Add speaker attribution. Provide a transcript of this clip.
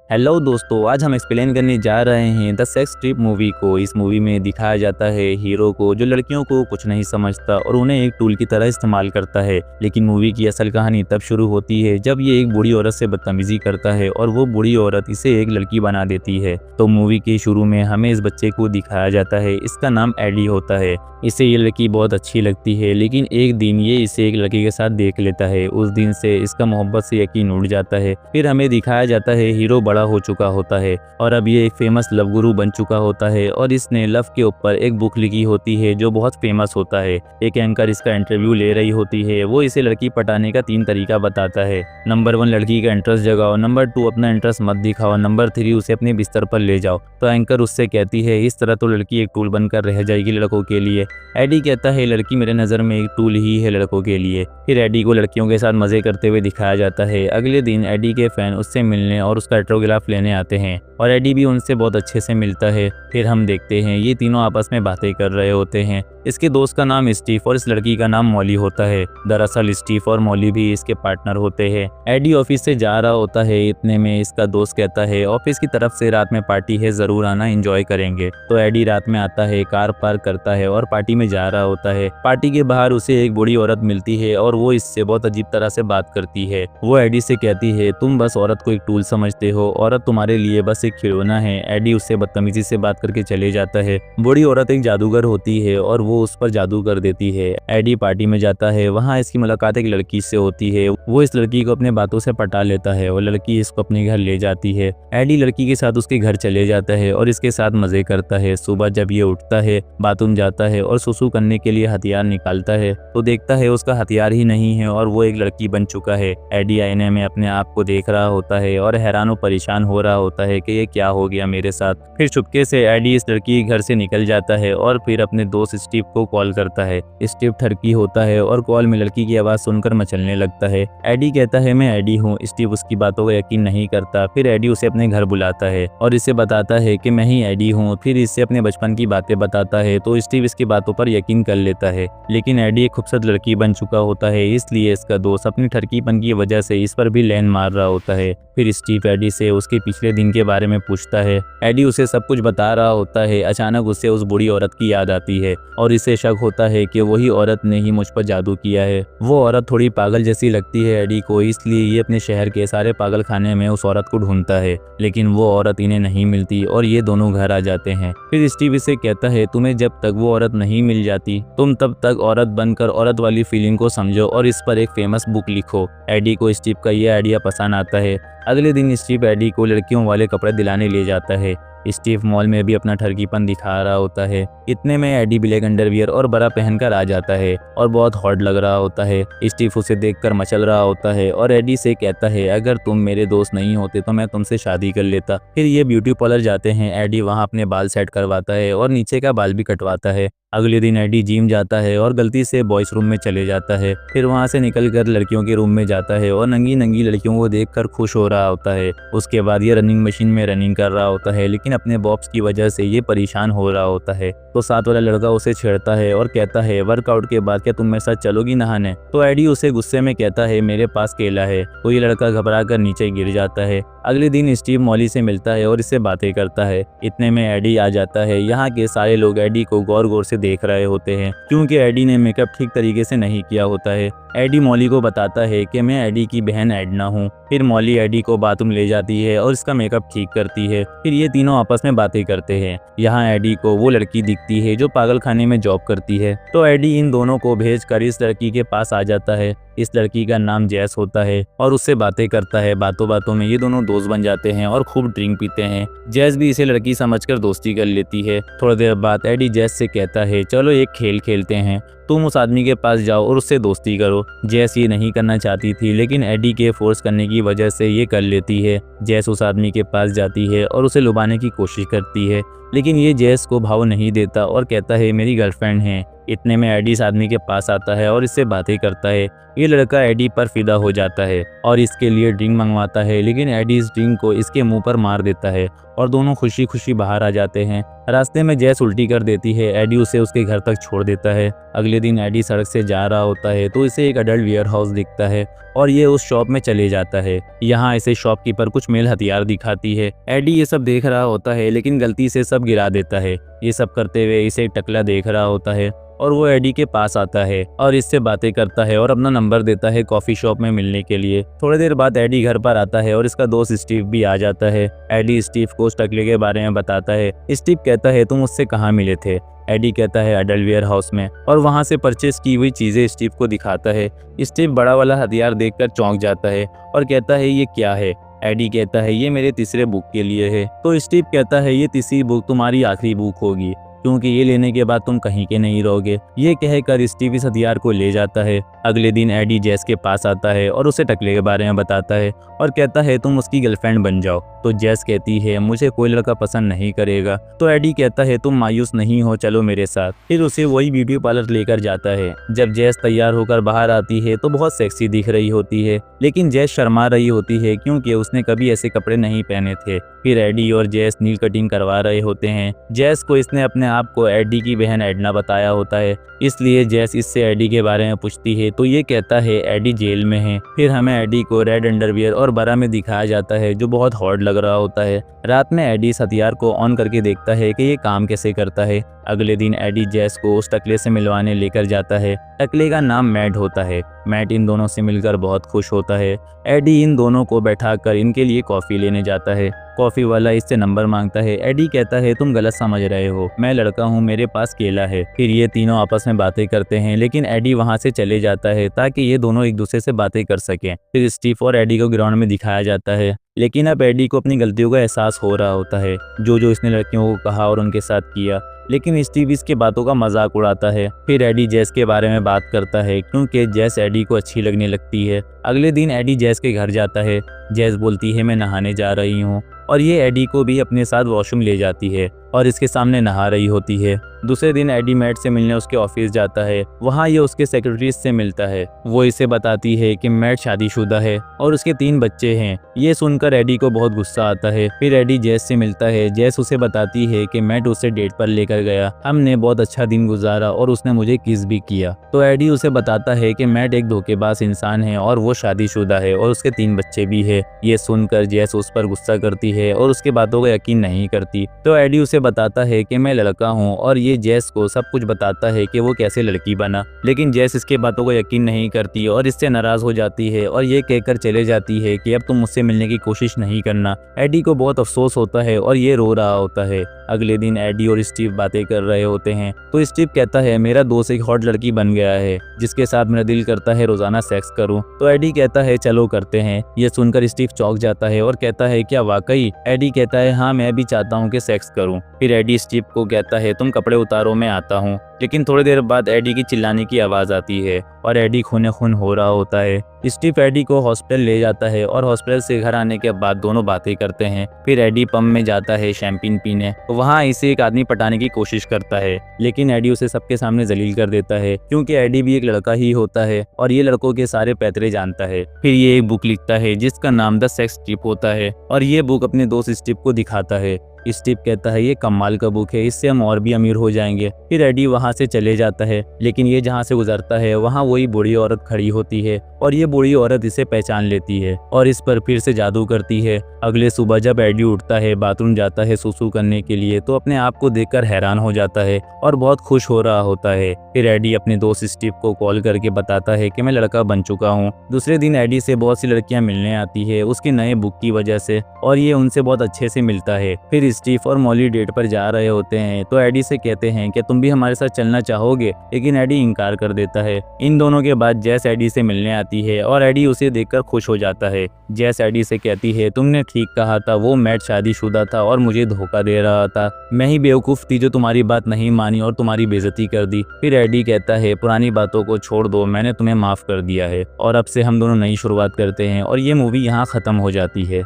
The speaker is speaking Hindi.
Speaker 1: हेलो दोस्तों, आज हम एक्सप्लेन करने जा रहे हैं द सेक्स ट्रिप मूवी को। इस मूवी में दिखाया जाता है हीरो को जो लड़कियों को कुछ नहीं समझता और उन्हें एक टूल की तरह इस्तेमाल करता है। लेकिन मूवी की असल कहानी तब शुरू होती है जब ये एक बूढ़ी औरत से बदतमीजी करता है और वो बूढ़ी औरत इसे एक लड़की बना देती है। तो मूवी के शुरू में हमें इस बच्चे को दिखाया जाता है। इसका नाम एडी होता है। इसे ये लड़की बहुत अच्छी लगती है, लेकिन एक दिन ये इसे एक लड़के के साथ देख लेता है। उस दिन से इसका मोहब्बत से यकीन उड़ जाता है। फिर हमें दिखाया जाता है हीरो बड़ा हो चुका होता है और अब ये एक फेमस लव गुरु बन चुका होता है और इसने लव के ऊपर एक बुक लिखी होती है जो बहुत फेमस होता है। एक एंकर इसका इंटरव्यू ले रही होती है। वो इसे लड़की पटाने का 3 तरीका बताता है। नंबर 1, लड़की का इंटरेस्ट जगाओ। नंबर 2, अपना इंटरेस्ट मत दिखाओ। नंबर 3, उसे अपने बिस्तर पर ले जाओ। तो एंकर उससे कहती है इस तरह तो लड़की एक टूल बनकर रह जाएगी लड़कों के लिए। एडी कहता है लड़की मेरे नज़र में एक टूल ही है लड़कों के लिए। फिर एडी को लड़कियों के साथ मजे करते हुए दिखाया जाता है। अगले दिन एडी के फैन उससे मिलने और उसका ऑटोग्राफ लेने आते हैं और एडी भी उनसे बहुत अच्छे से मिलता है। फिर हम देखते हैं ये तीनों आपस में बातें कर रहे होते हैं। इसके दोस्त का नाम स्टीव और इस लड़की का नाम मॉली होता है। दरअसल स्टीव और मॉली भी इसके पार्टनर होते हैं। एडी ऑफिस से जा रहा होता है, इतने में इसका दोस्त कहता है ऑफिस की तरफ से रात में पार्टी है, जरूर आना, एंजॉय करेंगे। तो एडी रात में आता है, कार पार्क करता है और पार्टी में जा रहा होता है। पार्टी के बाहर उसे एक बूढ़ी औरत मिलती है और वो इससे बहुत अजीब तरह से बात करती है। वो एडी से कहती है तुम बस औरत को एक टूल समझते हो, औरत तुम्हारे लिए बस एक खिलौना है। एडी उससे बदतमीजी से बात करके चले जाता है। बूढ़ी औरत एक जादूगर होती है और वो उस पर जादू कर देती है। एडी पार्टी में जाता है, वहाँ इसकी मुलाकात एक लड़की से होती है। वो इस लड़की को अपने बातों से पटा लेता है और लड़की इसको अपने घर ले जाती है। एडी लड़की के साथ उसके घर चले जाता है और इसके साथ मजे करता है। सुबह जब ये उठता है, बाथरूम जाता है और सुसु करने के लिए हथियार निकालता है तो देखता है उसका हथियार ही नहीं है और वो एक लड़की बन चुका है। एडी आईने में अपने आप को देख रहा होता है और हैरान और परेशान हो रहा होता है कि ये क्या हो गया मेरे साथ। फिर चुपके से एडी इस लड़की के घर से निकल जाता है और फिर अपने दोस्त स्टीव को कॉल करता है। स्टीव ठरकी होता है और कॉल में लड़की की आवाज सुनकर मचलने लगता है। एडी कहता है मैं एडी हूँ। स्टीव उसकी बातों को यकीन नहीं करता। फिर एडी उसे अपने घर बुलाता है और इसे बताता है कि मैं ही एडी हूँ। फिर इससे अपने बचपन की बातें बताता है तो स्टीव इसकी बातों पर यकीन कर लेता है। लेकिन एडी एक खूबसूरत लड़की बन चुका होता है, इसलिए इसका दोस्त अपनी ठरकीपन की वजह से इस पर भी लैन मार रहा होता है। फिर स्टीव एडी से उसके पिछले दिन के बारे में पूछता है। एडी उसे सब कुछ बता रहा होता है। अचानक उसे उस बूढ़ी औरत की याद आती है और इसे शक होता है कि वही औरत ने ही मुझ पर जादू किया है। वो औरत थोड़ी पागल जैसी लगती है एडी को, इसलिए ये अपने शहर के सारे पागल खाने में उस औरत को ढूंढता है। लेकिन वो औरत इन्हें नहीं मिलती और ये दोनों घर आ जाते हैं। फिर स्टीव इसे कहता है तुम्हें जब तक वो औरत नहीं मिल जाती तुम तब तक औरत बनकर औरत वाली फीलिंग को समझो और इस पर एक फेमस बुक लिखो। एडी को स्टीव का ये आइडिया पसंद आता है। अगले दिन स्टीव एडी को लड़कियों वाले कपड़े दिलाने ले जाता है। स्टीव मॉल में भी अपना ठरकीपन दिखा रहा होता है। इतने में एडी ब्लैक अंडरवियर और बरा पहनकर आ जाता है और बहुत हॉट लग रहा होता है। स्टीव उसे देखकर मचल रहा होता है और एडी से कहता है अगर तुम मेरे दोस्त नहीं होते तो मैं तुमसे शादी कर लेता। फिर ये ब्यूटी पार्लर जाते हैं। एडी वहाँ अपने बाल सेट करवाता है और नीचे का बाल भी कटवाता है। अगले दिन एडी जिम जाता है और गलती से बॉयज रूम में चले जाता है। फिर वहाँ से निकलकर लड़कियों के रूम में जाता है और नंगी नंगी लड़कियों को देखकर खुश हो रहा होता है। उसके बाद ये रनिंग मशीन में रनिंग कर रहा होता है, लेकिन अपने बॉब्स की वजह से ये परेशान हो रहा होता है। तो साथ वाला लड़का उसे छेड़ता है और कहता है वर्कआउट के बाद क्या तुम मेरे साथ चलोगी नहाने। तो एडी उसे गुस्से में कहता है मेरे पास केला है। तो ये लड़का घबरा कर नीचे गिर जाता है। अगले दिन स्टीव मॉली से मिलता है और इससे बातें करता है। इतने में एडी आ जाता है। यहाँ के सारे लोग एडी को गौर गौर से देख रहे होते हैं क्योंकि एडी ने मेकअप ठीक तरीके से नहीं किया होता है। एडी मॉली को बताता है कि मैं एडी की बहन एडना हूँ। फिर मॉली एडी को बाथरूम ले जाती है और इसका मेकअप ठीक करती है। फिर ये तीनों आपस में बातें करते हैं। यहाँ एडी को वो लड़की दिखती है जो पागल खाने में जॉब करती है। तो एडी इन दोनों को भेजकर इस लड़की के पास आ जाता है। इस लड़की का नाम जैस होता है और उससे बातें करता है। बातों बातों में ये दोनों दोस्त बन जाते हैं और खूब ड्रिंक पीते हैं। जैस भी इसे लड़की समझकर दोस्ती कर लेती है। थोड़ी देर बाद एडी जैस से कहता है चलो एक खेल खेलते हैं, तुम उस आदमी के पास जाओ और उससे दोस्ती करो। जैस ये नहीं करना चाहती थी, लेकिन एडी के फोर्स करने की वजह से ये कर लेती है। जैस उस आदमी के पास जाती है और उसे लुभाने की कोशिश करती है, लेकिन ये जैस को भाव नहीं देता और कहता है मेरी गर्लफ्रेंड है। इतने में एडी इस आदमी के पास आता है और इससे बातें करता है। ये लड़का एडी पर फिदा हो जाता है और इसके लिए ड्रिंक मंगवाता है, लेकिन एडी इस ड्रिंक को इसके मुंह पर मार देता है और दोनों खुशी खुशी बाहर आ जाते हैं। रास्ते में जैस उल्टी कर देती है। एडी उसे उसके घर तक छोड़ देता है। अगले दिन एडी सड़क से जा रहा होता है तो इसे एक अडल्ट वेयर हाउस दिखता है और ये उस शॉप में चले जाता है। यहाँ इसे शॉपकीपर कुछ मेल हथियार दिखाती है। एडी ये सब देख रहा होता है लेकिन गलती से सब गिरा देता है। ये सब करते हुए इसे एक टकला देख रहा होता है और वो एडी के पास आता है और इससे बातें करता है और अपना नंबर देता है कॉफ़ी शॉप में मिलने के लिए। थोड़ी देर बाद एडी घर पर आता है और इसका दोस्त स्टीव भी आ जाता है। एडी स्टीव को उस टकले के बारे में बताता है। स्टीव कहता है तुम उससे कहाँ मिले थे? एडी कहता है अडल्ट वेयर हाउस में, और वहाँ से परचेस की हुई चीज़ें स्टीव को दिखाता है। स्टीव बड़ा वाला हथियार देखकर चौंक जाता है और कहता है ये क्या है? एडी कहता है ये मेरे तीसरे बुक के लिए है। तो स्टीव कहता है ये तीसरी बुक तुम्हारी आखिरी बुक होगी क्योंकि ये लेने के बाद तुम कहीं के नहीं रहोगे। ये कहकर स्टीव इस हथियार को ले जाता है। अगले दिन एडी जैस के पास आता है और उसे टकले के बारे में बताता है और कहता है तुम उसकी गर्लफ्रेंड बन जाओ। तो जैस कहती है मुझे कोई लड़का पसंद नहीं करेगा। तो एडी कहता है तुम मायूस नहीं हो, चलो मेरे साथ। फिर उसे वही ब्यूटी पार्लर लेकर जाता है। जब जैस तैयार होकर बाहर आती है तो बहुत सेक्सी दिख रही होती है, लेकिन जैस शर्मा रही होती है क्योंकि उसने कभी ऐसे कपड़े नहीं पहने थे। फिर एडी और जैस नील कटिंग करवा रहे होते हैं। जैस को इसने अपने आप को एडी की बहन एडना बताया होता है, इसलिए जैस इससे एडी के बारे में पूछती है तो ये कहता है एडी जेल में है। फिर हमें एडी को रेड अंडरवियर और बरा में दिखाया जाता है जो बहुत हॉट लग रहा होता है। रात में एडी इस हथियार को ऑन करके देखता है कि ये काम कैसे करता है। अगले दिन एडी जैस को उस टकले से मिलवाने लेकर जाता है। टकले का नाम मैट होता है। मैट इन दोनों से मिलकर बहुत खुश होता है। एडी इन दोनों को बैठाकर इनके लिए कॉफ़ी लेने जाता है। कॉफ़ी वाला इससे नंबर मांगता है। एडी कहता है तुम गलत समझ रहे हो, मैं लड़का हूँ, मेरे पास केला है। फिर ये तीनों आपस में बातें करते हैं, लेकिन एडी वहाँ से चले जाता है ताकि ये दोनों एक दूसरे से बातें कर सकें। फिर स्टीव और एडी को ग्राउंड में दिखाया जाता है, लेकिन अब एडी को अपनी गलतियों का एहसास हो रहा होता है, जो इसने लड़कियों को कहा और उनके साथ किया। लेकिन स्टीव इसके बातों का मजाक उड़ाता है। फिर एडी जैस के बारे में बात करता है क्योंकि जैस एडी को अच्छी लगने लगती है। अगले दिन एडी जैस के घर जाता है। जैस बोलती है मैं नहाने जा रही हूँ, और ये एडी को भी अपने साथ वॉशरूम ले जाती है और इसके सामने नहा रही होती है। दूसरे दिन एडी मैट से मिलने उसके ऑफिस जाता है। वहाँ ये उसके सेक्रेटरी से मिलता है। वो इसे बताती है कि मैट शादीशुदा है और उसके 3 बच्चे हैं। ये सुनकर एडी को बहुत गुस्सा आता है। फिर एडी जैस से मिलता है। जैस उसे बताती है कि मैट उसे डेट पर लेकर गया, हमने बहुत अच्छा दिन गुजारा और उसने मुझे किस भी किया। तो एडी उसे बताता है कि मैट एक धोखेबाज इंसान है और वो शादीशुदा है और उसके 3 बच्चे भी है। ये सुनकर जैस उस पर गुस्सा करती है और उसके बातों का यकीन नहीं करती। तो एडी उसे बताता है कि मैं लड़का हूँ और ये जैस को सब कुछ बताता है कि वो कैसे लड़की बना। लेकिन जैस इसके बातों को यकीन नहीं करती और इससे नाराज हो जाती है और ये कहकर चले जाती है कि अब तुम मुझसे मिलने की कोशिश नहीं करना। एडी को बहुत अफसोस होता है और ये रो रहा होता है। अगले दिन एडी और स्टीव बातें कर रहे होते हैं तो स्टीव कहता है मेरा दोस्त एक हॉट लड़की बन गया है जिसके साथ मेरा दिल करता है रोजाना सेक्स करूं। तो एडी कहता है चलो करते हैं। यह सुनकर स्टीव चौंक जाता है और कहता है क्या वाकई? एडी कहता है हाँ मैं भी चाहता हूँ कि सेक्स करूं। फिर एडी स्टीव को कहता है तुम कपड़े उतारो, मैं आता हूँ। लेकिन थोड़ी देर बाद एडी की चिल्लाने की आवाज आती है और एडी खूने खून हो रहा होता है। स्टीव एडी को हॉस्पिटल ले जाता है और हॉस्पिटल से घर आने के बाद दोनों बातें करते हैं। फिर एडी पब में जाता है शैंपेन पीने। वहाँ इसे एक आदमी पटाने की कोशिश करता है, लेकिन एडी उसे सबके सामने जलील कर देता है क्योंकि एडी भी एक लड़का ही होता है और ये लड़कों के सारे पैतरे जानता है। फिर ये एक बुक लिखता है जिसका नाम द सेक्स ट्रिप होता है और ये बुक अपने दोस्त स्टीव को दिखाता है। स्टीव कहता है ये कमाल का बुक है, इससे हम और भी अमीर हो जाएंगे। फिर एडी वहाँ से चले जाता है, लेकिन ये जहाँ से गुजरता है वहाँ वही बूढ़ी औरत खड़ी होती है और ये बूढ़ी औरत इसे पहचान लेती है और इस पर फिर से जादू करती है। अगले सुबह जब एडी उठता है, बाथरूम जाता है सुसु करने के लिए, तो अपने आप को देखकर हैरान हो जाता है और बहुत खुश हो रहा होता है। फिर एडी अपने दोस्त स्टीव को कॉल करके बताता है कि मैं लड़का बन चुका हूँ। दूसरे दिन एडी से बहुत सी लड़कियां मिलने आती है उसके नए बुक की वजह से और ये उनसे बहुत अच्छे से मिलता है। फिर स्टीव और मॉली डेट पर जा रहे होते हैं तो एडी से कहते हैं कि तुम भी हमारे साथ चलना चाहोगे, लेकिन एडी इनकार कर देता है। इन दोनों के बाद जैस एडी से मिलने आती है और एडी उसे देखकर खुश हो जाता है। जैस एडी से कहती है तुमने ठीक कहा था, वो मैट शादीशुदा था और मुझे धोखा दे रहा था। मैं ही बेवकूफ़ थी जो तुम्हारी बात नहीं मानी और तुम्हारी बेइज्जती कर दी। फिर एडी कहता है पुरानी बातों को छोड़ दो, मैंने तुम्हें माफ़ कर दिया है और अब से हम दोनों नई शुरुआत करते हैं। और ये मूवी यहाँ ख़त्म हो जाती है।